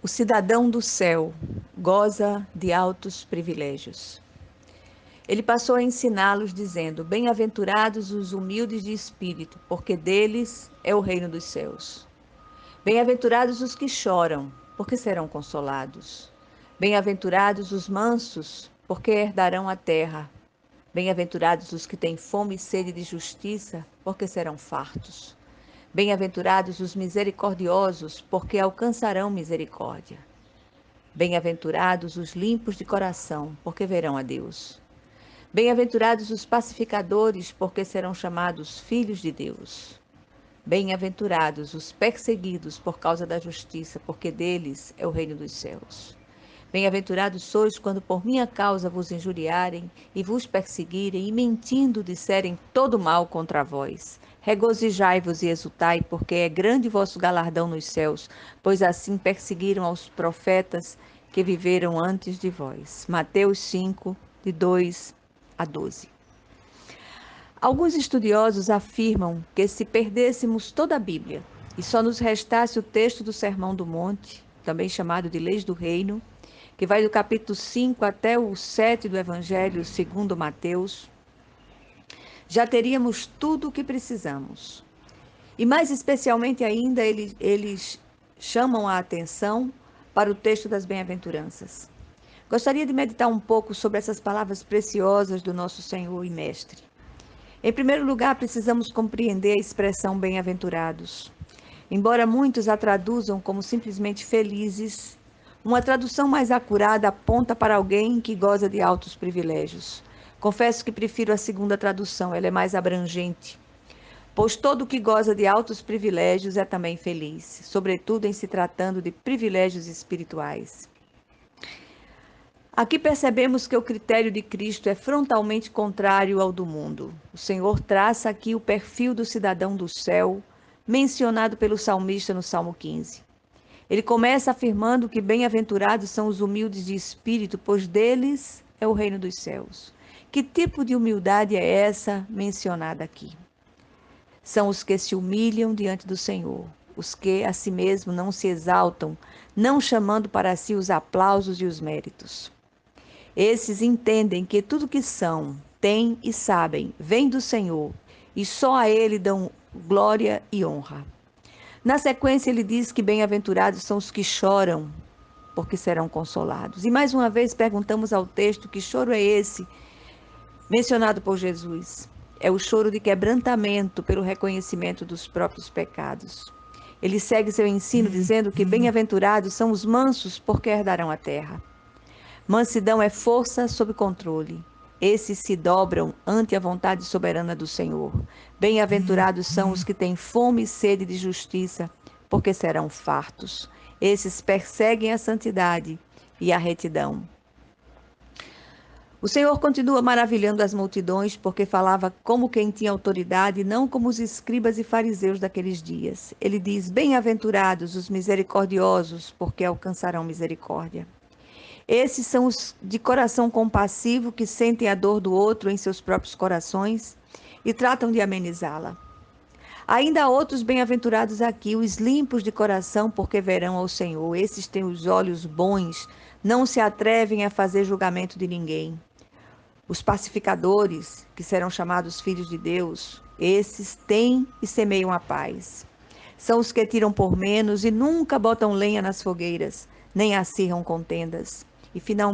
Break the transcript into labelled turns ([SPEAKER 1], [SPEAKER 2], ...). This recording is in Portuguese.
[SPEAKER 1] O cidadão do céu goza de altos privilégios. Ele passou a ensiná-los, dizendo: Bem-aventurados os humildes de espírito, porque deles é o reino dos céus. Bem-aventurados os que choram, porque serão consolados. Bem-aventurados os mansos, porque herdarão a terra. Bem-aventurados os que têm fome e sede de justiça, porque serão fartos. Bem-aventurados os misericordiosos, porque alcançarão misericórdia. Bem-aventurados os limpos de coração, porque verão a Deus. Bem-aventurados os pacificadores, porque serão chamados filhos de Deus. Bem-aventurados os perseguidos por causa da justiça, porque deles é o reino dos céus. Bem-aventurados sois quando por minha causa vos injuriarem e vos perseguirem e mentindo disserem todo mal contra vós. Regozijai-vos e exultai, porque é grande vosso galardão nos céus, pois assim perseguiram aos profetas que viveram antes de vós. Mateus 5, de 2 a 12. Alguns estudiosos afirmam que se perdêssemos toda a Bíblia e só nos restasse o texto do Sermão do Monte, também chamado de Leis do Reino, que vai do capítulo 5 até o 7 do Evangelho segundo Mateus, já teríamos tudo o que precisamos. E mais especialmente ainda, eles chamam a atenção para o texto das bem-aventuranças. Gostaria de meditar um pouco sobre essas palavras preciosas do nosso Senhor e Mestre. Em primeiro lugar, precisamos compreender a expressão bem-aventurados. Embora muitos a traduzam como simplesmente felizes, uma tradução mais acurada aponta para alguém que goza de altos privilégios. Confesso que prefiro a segunda tradução, ela é mais abrangente. Pois todo que goza de altos privilégios é também feliz, sobretudo em se tratando de privilégios espirituais. Aqui percebemos que o critério de Cristo é frontalmente contrário ao do mundo. O Senhor traça aqui o perfil do cidadão do céu, mencionado pelo salmista no Salmo 15. Ele começa afirmando que bem-aventurados são os humildes de espírito, pois deles é o reino dos céus. Que tipo de humildade é essa mencionada aqui? São os que se humilham diante do Senhor, os que a si mesmo não se exaltam, não chamando para si os aplausos e os méritos. Esses entendem que tudo que são, têm e sabem vem do Senhor, e só a Ele dão glória e honra. Na sequência, ele diz que bem-aventurados são os que choram, porque serão consolados. E mais uma vez perguntamos ao texto: que choro é esse mencionado por Jesus? É o choro de quebrantamento pelo reconhecimento dos próprios pecados. Ele segue seu ensino dizendo que bem-aventurados são os mansos, porque herdarão a terra. Mansidão é força sob controle. Esses se dobram ante a vontade soberana do Senhor. Bem-aventurados são os que têm fome e sede de justiça, porque serão fartos. Esses perseguem a santidade e a retidão. O Senhor continua maravilhando as multidões, porque falava como quem tinha autoridade, não como os escribas e fariseus daqueles dias. Ele diz: Bem-aventurados os misericordiosos, porque alcançarão misericórdia. Esses são os de coração compassivo, que sentem a dor do outro em seus próprios corações e tratam de amenizá-la. Ainda há outros bem-aventurados aqui, os limpos de coração, porque verão ao Senhor. Esses têm os olhos bons, não se atrevem a fazer julgamento de ninguém. Os pacificadores, que serão chamados filhos de Deus, esses têm e semeiam a paz. São os que tiram por menos e nunca botam lenha nas fogueiras, nem acirram contendas. E finalmente,